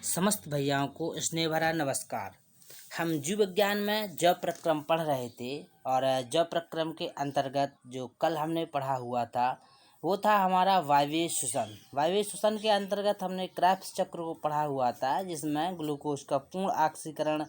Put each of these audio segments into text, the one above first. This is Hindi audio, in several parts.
समस्त भैयाओं को स्नेह भरा नमस्कार। हम जीव विज्ञान में जव प्रक्रम पढ़ रहे थे और जव प्रक्रम के अंतर्गत जो कल हमने पढ़ा हुआ था वो था हमारा वायवीय श्वसन। वायवीय श्वसन के अंतर्गत हमने क्रेब्स चक्र को पढ़ा हुआ था, जिसमें ग्लूकोज का पूर्ण ऑक्सीकरण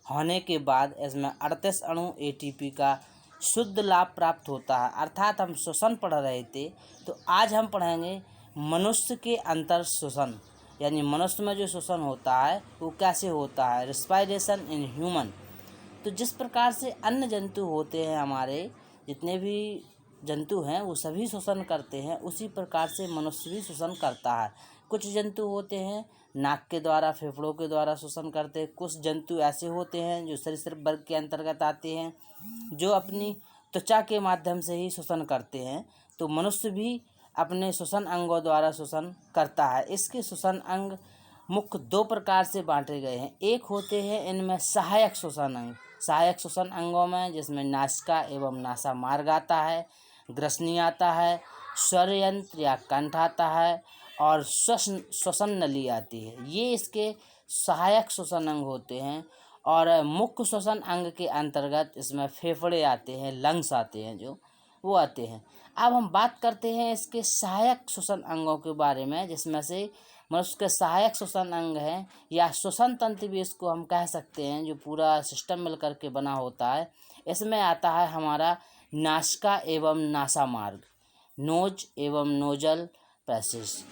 होने के बाद इसमें 38 अणु ATP का शुद्ध लाभ प्राप्त होता है, अर्थात हम श्वसन पढ़ रहे थे। तो आज हम पढ़ेंगे मनुष्य के अंतर श्वसन, यानी मनुष्य में जो श्वसन होता है वो कैसे होता है, रेस्पिरेशन इन ह्यूमन। तो जिस प्रकार से अन्य जंतु होते हैं, हमारे जितने भी जंतु हैं वो सभी श्वसन करते हैं, उसी प्रकार से मनुष्य भी श्वसन करता है। कुछ जंतु होते हैं नाक के द्वारा, फेफड़ों के द्वारा श्वसन करते हैं। कुछ जंतु ऐसे होते हैं जो सरीसृप वर्ग के अंतर्गत आते हैं, जो अपनी त्वचा के माध्यम से ही श्वसन करते हैं। तो मनुष्य भी अपने श्वसन अंगों द्वारा श्वसन करता है। इसके श्वसन अंग मुख्य दो प्रकार से बांटे गए हैं। एक होते हैं इनमें सहायक श्वसन अंग। सहायक श्वसन अंगों में जिसमें नासिका एवं नासा मार्ग आता है, ग्रसनी आता है, स्वर यंत्र या कंठ आता है और श्वसन नली आती है। ये इसके सहायक श्वसन अंग होते हैं। और मुख्य श्वसन अंग के अंतर्गत इसमें फेफड़े आते हैं, लंग्स आते हैं, जो वो आते हैं। अब हम बात करते हैं इसके सहायक श्वसन अंगों के बारे में, जिसमें से मनुष्य के सहायक श्वसन अंग हैं या श्वसन तंत्र भी इसको हम कह सकते हैं, जो पूरा सिस्टम मिल कर के बना होता है। इसमें आता है हमारा नासिका एवं नासा मार्ग, नोज एवं नोजल पैसेज।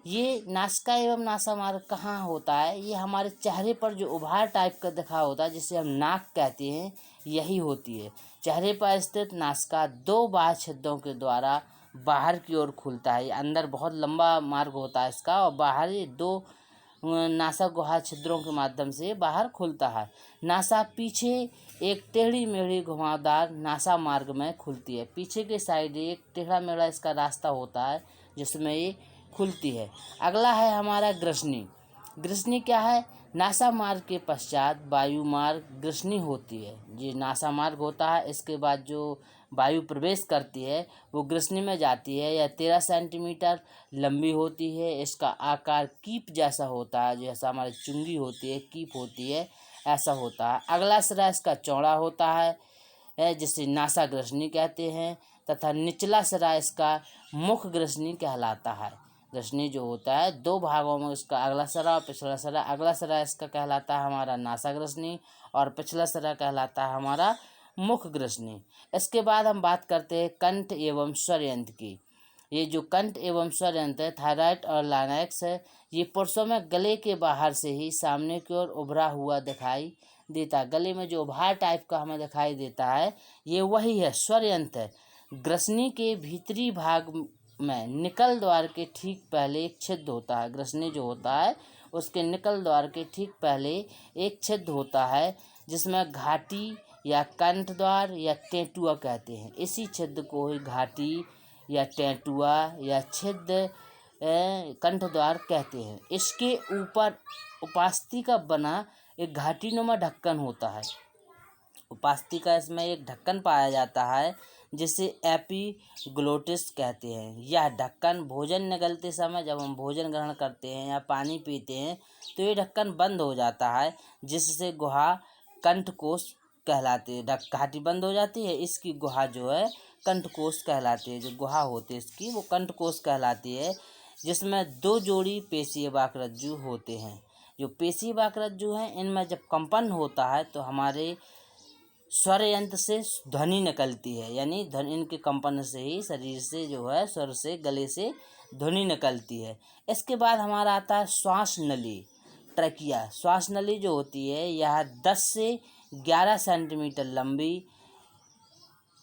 ये नासिका एवं नासा मार्ग कहाँ होता है? ये हमारे चेहरे पर जो उभार टाइप का दिखा होता है, जिसे हम नाक कहते हैं, यही होती है। चेहरे पर स्थित नासिका दो बाह्य छिद्रों के द्वारा बाहर की ओर खुलता है। अंदर बहुत लंबा मार्ग होता है इसका, और बाहर ये दो नासा गुहा छिद्रों के माध्यम से बाहर खुलता है। नासा पीछे एक टेढ़ी मेढ़ी घुमावदार नासा मार्ग में खुलती है। पीछे के साइड एक टेढ़ा मेढ़ा इसका रास्ता होता है जिसमें ये खुलती है। अगला है हमारा ग्रसनी। ग्रसनी क्या है? नासा मार्ग के पश्चात वायु मार्ग ग्रसनी होती है। ये नासा मार्ग होता है, इसके बाद जो वायु प्रवेश करती है वो ग्रसनी में जाती है। यह 13 सेंटीमीटर लंबी होती है। इसका आकार कीप जैसा होता है, जैसा हमारी चुंगी होती है, कीप होती है, ऐसा होता है। अगला सिरा इसका चौड़ा होता है जिसे नासा ग्रसनी कहते हैं, तथा निचला सिरा इसका मुख ग्रसनी कहलाता है। ग्रसनी जो होता है दो भागों में, उसका अगला सिरा और पिछला सिरा। अगला सिरा इसका कहलाता है हमारा नासा ग्रसनी और पिछला सिरा कहलाता है हमारा मुख ग्रसनी। इसके बाद हम बात करते हैं कंठ एवं स्वर यंत्र की। ये जो कंठ एवं स्वर यंत्र है, थायराइड और लाइनेक्स है, ये पुरुषों में गले के बाहर से ही सामने की ओर उभरा हुआ दिखाई देता है। गले में जो उभार टाइप का हमें दिखाई देता है, ये वही है, स्वर यंत्र है। ग्रसनी के भीतरी भाग में निकल द्वार के ठीक पहले एक छिद्र होता है। ग्रसनी जो होता है उसके निकल द्वार के ठीक पहले एक छिद्र होता है, जिसमें घाटी या कंठ द्वार या टेंटुआ कहते हैं। इसी छिद्र को ही घाटी या टेंटुआ या छिद्र कंठ द्वार कहते हैं। इसके ऊपर उपास्थि का बना एक घाटीनुमा ढक्कन होता है। उपास्थि का इसमें एक ढक्कन पाया जाता है जिसे एपीग्लोटिस कहते हैं। यह ढक्कन भोजन निगलते समय, जब हम भोजन ग्रहण करते हैं या पानी पीते हैं, तो ये ढक्कन बंद हो जाता है, जिससे गुहा कंठकोश कहलाती है। घाटी बंद हो जाती है, इसकी गुहा जो है कंठकोश कहलाती है। जो गुहा होती है इसकी वो कंठकोश कहलाती है, जिसमें दो जोड़ी पेशीय वाकरज्जु होते हैं। जो पेशीय वाकरज्जु हैं, इनमें जब कंपन होता है तो हमारे स्वर यंत्र से ध्वनि निकलती है, यानी ध्वनि इनके कंपन से ही शरीर से जो है, स्वर से, गले से ध्वनि निकलती है। इसके बाद हमारा आता है श्वास नली, ट्रकिया। श्वास नली जो होती है यह 10 से 11 सेंटीमीटर लंबी,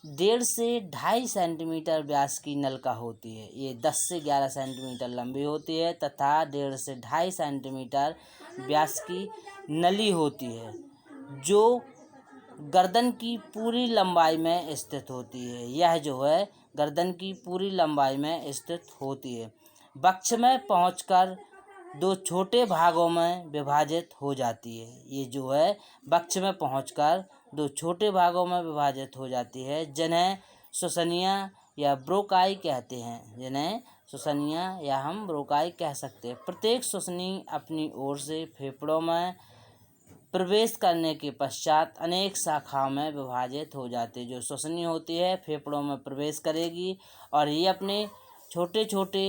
1.5 से 2.5 सेंटीमीटर व्यास की नलिका होती है। ये 10 से 11 सेंटीमीटर लंबी होती है तथा 1.5 से 2.5 सेंटीमीटर व्यास की नली होती है, जो गर्दन की पूरी लंबाई में स्थित होती है। यह जो है गर्दन की पूरी लंबाई में स्थित होती है। वक्ष में पहुंचकर दो छोटे भागों में विभाजित हो जाती है। ये जो है वक्ष में पहुंचकर दो छोटे भागों में विभाजित हो जाती है, जिन्हें श्वसनिया या ब्रोकाई कहते हैं, जिन्हें श्वसनिया या हम रोकाई कह सकते हैं। प्रत्येक श्वसनी अपनी ओर से फेफड़ों में प्रवेश करने के पश्चात अनेक शाखाओं में विभाजित हो जाती है। जो श्वसनी होती है फेफड़ों में प्रवेश करेगी और ये अपने छोटे छोटे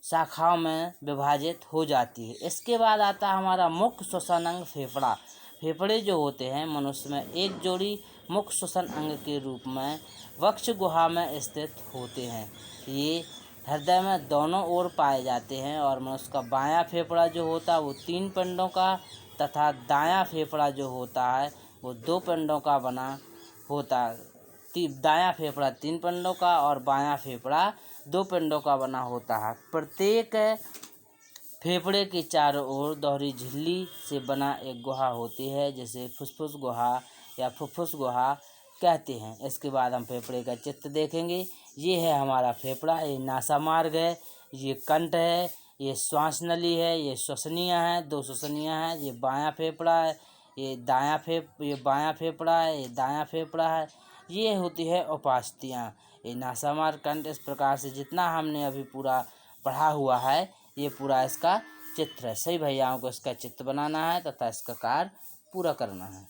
शाखाओं में विभाजित हो जाती है। इसके बाद आता है हमारा मुख्य श्वसन अंग फेफड़ा। फेफड़े जो होते हैं मनुष्य में एक जोड़ी मुख्य श्वसन अंग के रूप में वक्ष गुहा में स्थित होते हैं। ये हृदय में दोनों ओर पाए जाते हैं और मनुष्य का बायां फेफड़ा जो होता है वो 3 पिंडों का तथा दायां फेफड़ा जो होता है वो 2 पिंडों का बना होता है। दायां फेफड़ा 3 पिंडों का और बायां फेफड़ा 2 पिंडों का बना होता है। प्रत्येक फेफड़े के चारों ओर दोहरी झिल्ली से बना एक गुहा होती है जिसे फुफ्फुस गुहा या फुफ्फुस गुहा कहते हैं। इसके बाद हम फेफड़े का चित्र देखेंगे। ये है हमारा फेफड़ा, ये नासा मार्ग है, ये कंठ है, ये श्वास नली है, ये श्वसनियाँ हैं, 2 श्वसनियाँ हैं, ये बायां फेफड़ा है, ये बायां फेफड़ा है, ये दायां फेफड़ा है। ये होती है उपास्थियाँ। ये नासा मार्ग, कंठ, इस प्रकार से जितना हमने अभी पूरा पढ़ा हुआ है ये पूरा इसका चित्र है। सही भैयाओं को इसका चित्र बनाना है तथा इसका कार्य पूरा करना है।